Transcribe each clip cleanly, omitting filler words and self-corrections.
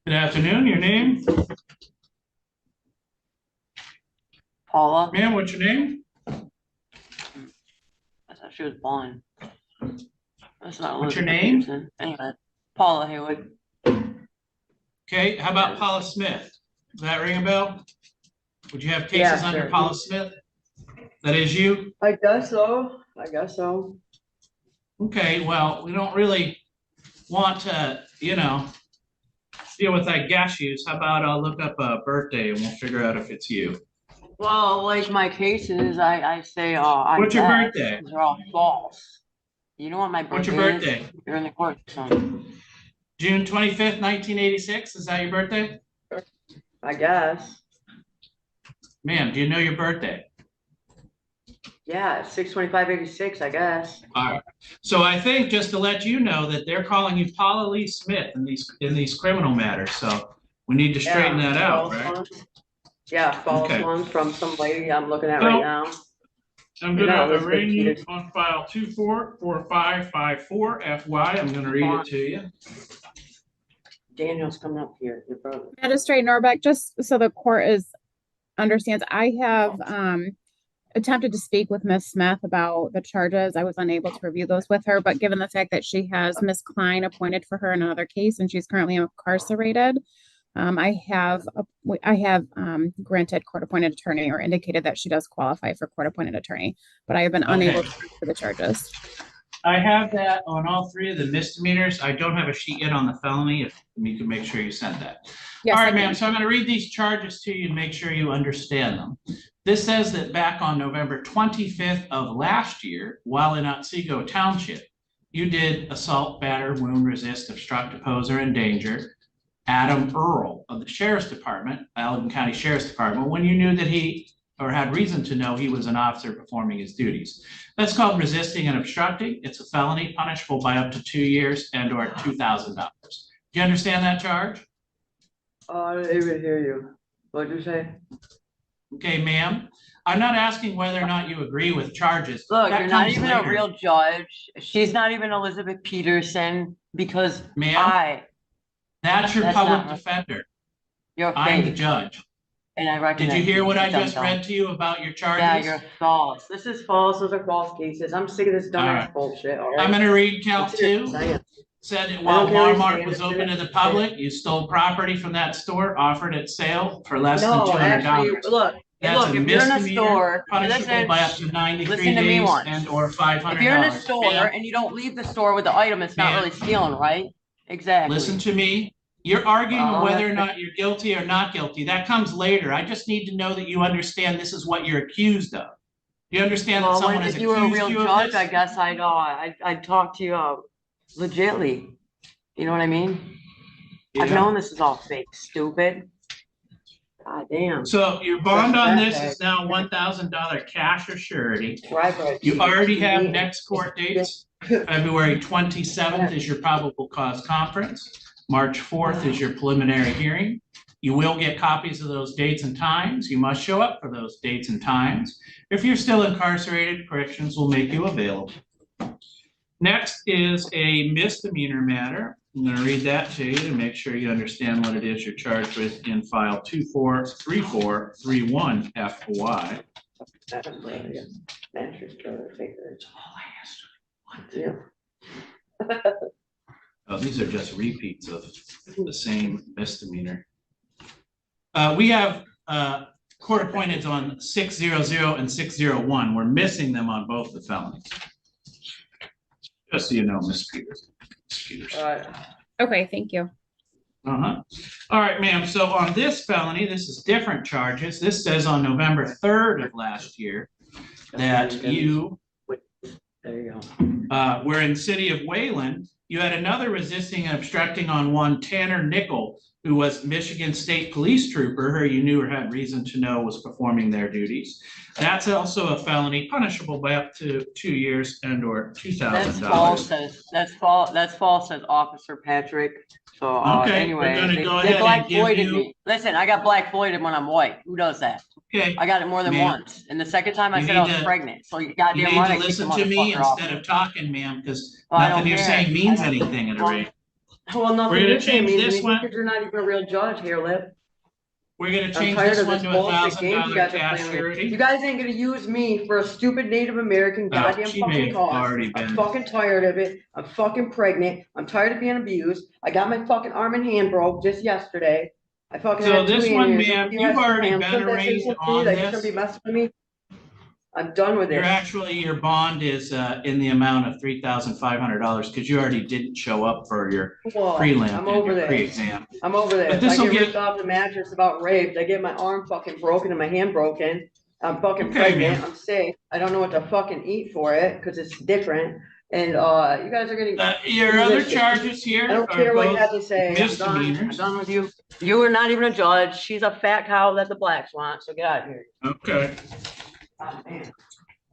Good afternoon, your name? Paula. Ma'am, what's your name? I thought she was blonde. That's not What's your Elizabeth name? Peterson. Anyway, Paula Haywood. Okay, how about Paula Smith? Does that ring a bell? Would you have cases Yeah, under sure. Paula Smith? That is you? I guess so. Okay, well, we don't really want to, deal with that gas use. How about I'll look up a birthday and we'll figure out if it's you. Well, like my cases, I say, What's your birthday? They're all false. You know what my birthday What's your birthday? is? You're in the court, son. June 25th, 1986. Is that your birthday? I guess. Ma'am, do you know your birthday? Yeah, 6/25/86, I guess. All right. So I think just to let you know that they're calling you Paula Lee Smith in these criminal matters. So we need to straighten that out, right? Ones. Yeah, false Okay. ones from some lady I'm looking at right now. I'm going to arraign you on file 244554FY. I'm going to read it to you. Daniel's coming up here, your brother. Magistrate Norbeck, just so the court understands, I have attempted to speak with Ms. Smith about the charges. I was unable to review those with her, but given the fact that she has Ms. Klein appointed for her in another case and she's currently incarcerated, I have granted court-appointed attorney or indicated that she does qualify for court-appointed attorney, but I have been unable to for the charges. I have that on all three of the misdemeanors. I don't have a sheet yet on the felony. If you can make sure you send that. Yes, all right, ma'am. So I'm going to read these charges to you and make sure you understand them. This says that back on November 25th of last year, while in Otsego Township, you did assault, batter, wound, resist, obstruct, oppose, or endanger Adam Earl of the Sheriff's Department, Allegan County Sheriff's Department, when you knew that he or had reason to know he was an officer performing his duties. That's called resisting and obstructing. It's a felony punishable by up to 2 years and or $2,000. Do you understand that charge? I didn't even hear you. What'd you say? Okay, ma'am. I'm not asking whether or not you agree with charges. Look, that you're not even later. a real judge. She's not even Elizabeth Peterson because that's your public defender. I'm the judge. And I recognize. Did you hear what I just read to you about your charges? Yeah, you're false. This is false. Those are false cases. I'm sick of this dumbass bullshit. All right? I'm going to read count 2. Said that while Walmart was open to the public, you stole property from that store, offered it sale for less than $200. Actually, look, that's if you're in a store, punishable by up to 93 listen to me days once. and or $500. If you're in a store and you don't leave the store with the item, it's not really stealing, right? Exactly. Listen to me. You're arguing whether or not you're guilty or not guilty. That comes later. I just need to know that you understand this is what you're accused of. Do you understand that someone has accused you of this? If you were a real judge, I guess I'd talk to you legitly. You know what I mean? Yeah. I've known this is all fake, stupid. God damn. So your bond on this is now $1,000 cash or surety. You already have next court dates. February 27th is your probable cause conference. March 4th is your preliminary hearing. You will get copies of those dates and times. You must show up for those dates and times. If you're still incarcerated, corrections will make you available. Next is a misdemeanor matter. I'm going to read that to you to make sure you understand what it is you're charged with in file 243431FY. Oh, these are just repeats of the same misdemeanor. We have court appointeds on 600 and 601. We're missing them on both the felonies. Just so you know, Ms. Peters. Okay, thank you. All right, ma'am. So on this felony, this is different charges. This says on November 3rd of last year that you were in the city of Wayland. You had another resisting and obstructing on one Tanner Nickel, who was Michigan State Police trooper, who you knew or had reason to know was performing their duties. That's also a felony punishable by up to 2 years and or $2,000. That's false. That's false, says Officer Patrick. So anyway, they black voided me. Listen, I got black voided when I'm white. Who does that? Okay. I got it more than once. And the second time I said I was pregnant. So you goddamn right. You need to listen to me instead of talking, ma'am, because nothing you're saying means anything at a rate. Well, nothing We're gonna you're saying change means this anything one. because you're not even a real judge here, Liv. We're gonna I'm change tired this of one this to bullshit game you $1,000 guys are cash playing with. surety. You guys ain't gonna use me for a stupid Native American goddamn She may fucking have cause. already I'm been. fucking tired of it. I'm fucking pregnant. I'm tired of being abused. I got my fucking arm and hand broke just yesterday. I fucking So had 2 this one, aneurysms. ma'am, You you've guys think already I'm been something arraigned sensitive to you on that you're gonna be this. messing with me? I'm done with You're this. actually, your bond is in the amount of $3,500 because you already didn't show up for your Well, prelim I'm and over your this. pre-exam. I'm over But this. I this'll get get- ripped off the mattress about raped. I get my arm fucking broken and my hand broken. I'm fucking Okay, pregnant. ma'am. I'm sick. I don't know what to fucking eat for it because it's different. And you guys are gonna. Your other charges here I don't are care what you have both to say. I'm done. I'm misdemeanors. done with you. You are not even a judge. She's a fat cow that the blacks want. So get out of here. Okay. Oh, man.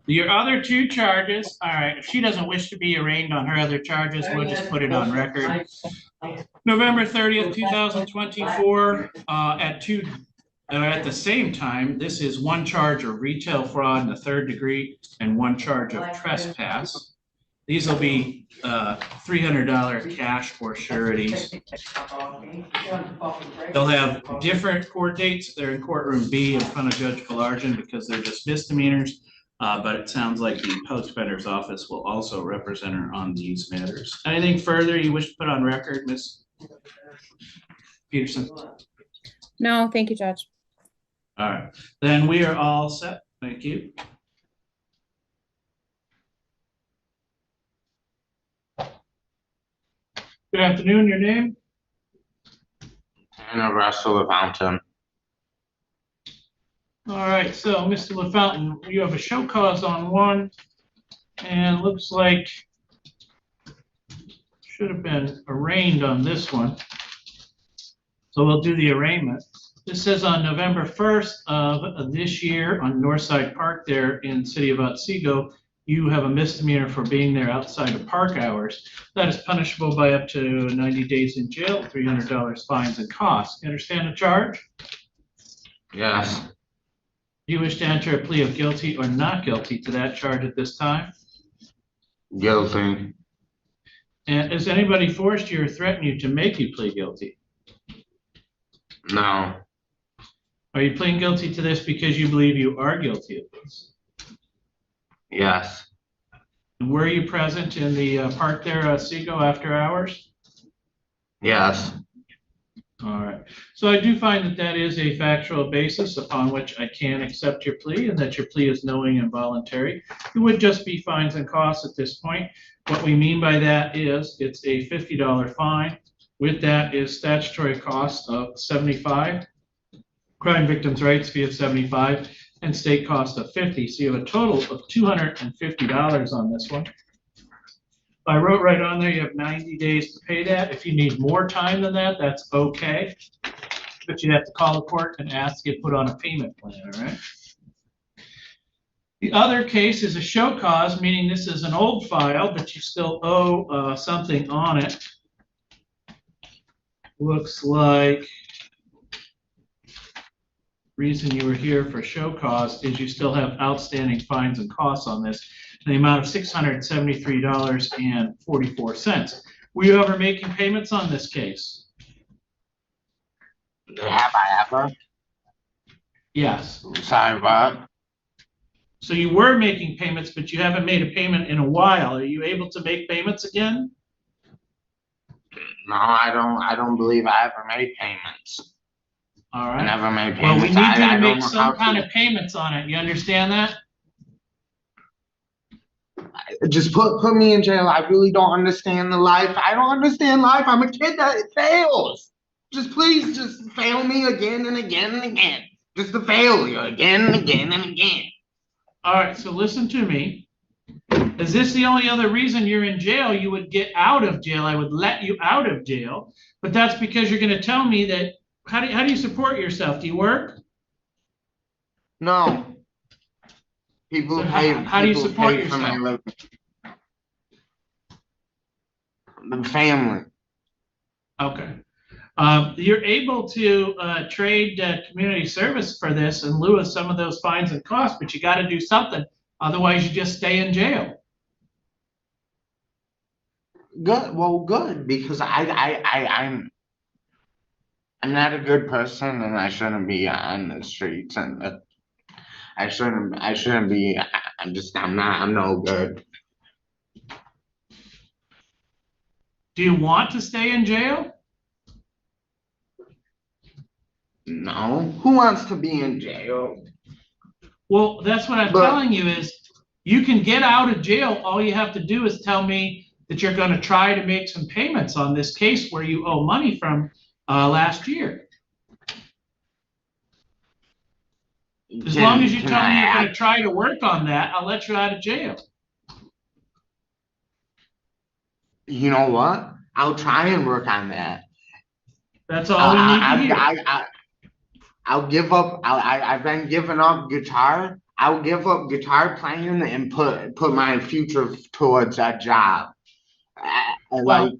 Your other two charges, all right, if she doesn't wish to be arraigned on her other charges, we'll just put it on record. November 30th, 2024, at the same time, this is one charge of retail fraud in the 3rd degree and one charge of trespass. These will be $300 cash or sureties. They'll have different court dates. They're in courtroom B in front of Judge Belargin because they're just misdemeanors. But it sounds like the post defender's office will also represent her on these matters. Anything further you wish to put on record, Ms. Peterson? No, thank you, Judge. All right, then we are all set. Thank you. Good afternoon, your name? And Russell the Fountain. All right, so Mr. LaFountain, you have a show cause on one, and it looks like should have been arraigned on this one. So we'll do the arraignment. This says on November 1st of this year on Northside Park there in the city of Otsego, you have a misdemeanor for being there outside of park hours. That is punishable by up to 90 days in jail, $300 fines and costs. You understand the charge? Yes. Do you wish to enter a plea of guilty or not guilty to that charge at this time? Guilty. And has anybody forced you or threatened you to make you plead guilty? No. Are you pleading guilty to this because you believe you are guilty of this? Yes. And were you present in the park there, Otsego, after hours? Yes. All right. So I do find that that is a factual basis upon which I can accept your plea and that your plea is knowing and voluntary. It would just be fines and costs at this point. What we mean by that is it's a $50 fine. With that is statutory cost of $75, crime victims' rights fee of $75, and state cost of $50. So you have a total of $250 on this one. I wrote right on there, you have 90 days to pay that. If you need more time than that, that's okay. But you have to call the court and ask to get put on a payment plan, all right? The other case is a show cause, meaning this is an old file, but you still owe something on it. Looks like reason you were here for show cause is you still have outstanding fines and costs on this in the amount of $673.44. Were you ever making payments on this case? Have I ever? Yes. Sorry, what? So you were making payments, but you haven't made a payment in a while. Are you able to make payments again? No, I don't believe I ever made payments. All I right. never made Well, we payments. need you I to don't make know some how kind to. of payments on it. You understand that? Just put me in jail. I really don't understand the life. I don't understand life. I'm a kid that fails. Just please just fail me again and again and again. Just a failure again and again and again. All right, so listen to me. Is this the only other reason you're in jail? You would get out of jail. I would let you out of jail, but that's because you're going to tell me that. How do you support yourself? Do you work? No. People So pay. how do you people support pay for my yourself? living. The family. Okay. You're able to trade community service for this in lieu of some of those fines and costs, but you got to do something. Otherwise, you just stay in jail. Good, well, good, because I'm not a good person and I shouldn't be on the streets and I shouldn't be, I'm no good. Do you want to stay in jail? No, who wants to be in jail? Well, that's what I'm But- telling you is, you can get out of jail. All you have to do is tell me that you're gonna try to make some payments on this case where you owe money from, last year. As long as you Can tell me you're I gonna try to work on that, I'll let you out of jail. You know what? I'll try and work on that. That's all we need to hear. I'll give up. I've been giving up guitar. I'll give up guitar playing and put my future towards that job. And Well, like,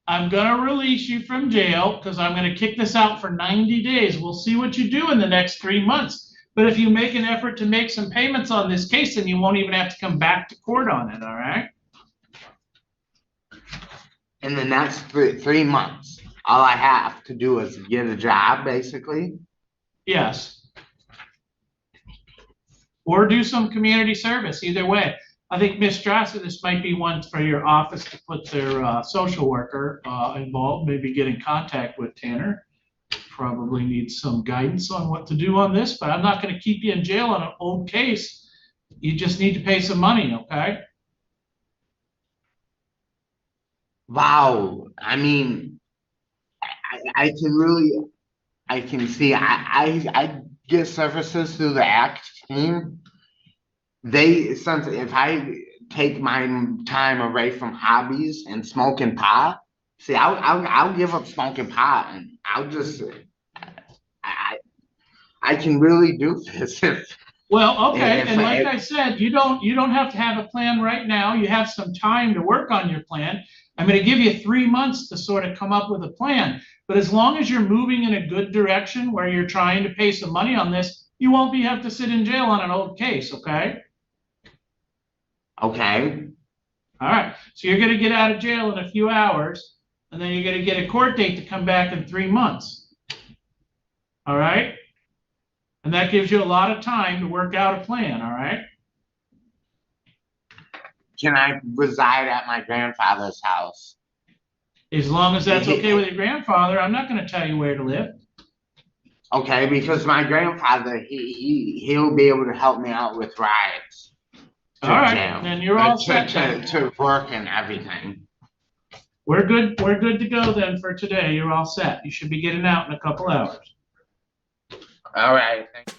I'm gonna release you from jail because I'm gonna kick this out for 90 days. We'll see what you do in the next 3 months. But if you make an effort to make some payments on this case, then you won't even have to come back to court on it, all right? in the next 3 months, all I have to do is get a job, basically. Yes. Or do some community service, either way. I think, Ms. Strasser, this might be one for your office to put their social worker involved, maybe get in contact with Tanner. Probably needs some guidance on what to do on this, but I'm not gonna keep you in jail on an old case. You just need to pay some money, okay? Wow. I mean, I can see, I get services through the ACT team. Since if I take my time away from hobbies and smoking pot, see, I'll give up smoking pot and I'll just, I can really do this if, Well, okay, If and like I- I said, you don't have to have a plan right now. You have some time to work on your plan. I'm gonna give you 3 months to sort of come up with a plan. But as long as you're moving in a good direction where you're trying to pay some money on this, you won't have to sit in jail on an old case, okay? okay, All right, so you're gonna get out of jail in a few hours, and then you're gonna get a court date to come back in 3 months. All right? And that gives you a lot of time to work out a plan, all right? can I reside at my grandfather's house? As long as that's okay with your grandfather, I'm not gonna tell you where to live. Okay, because my grandfather, he'll be able to help me out with rides. to All right, jail. then you're all To- set to- then. To work and everything. We're good to go then for today. You're all set. You should be getting out in a couple hours. All right, thank you.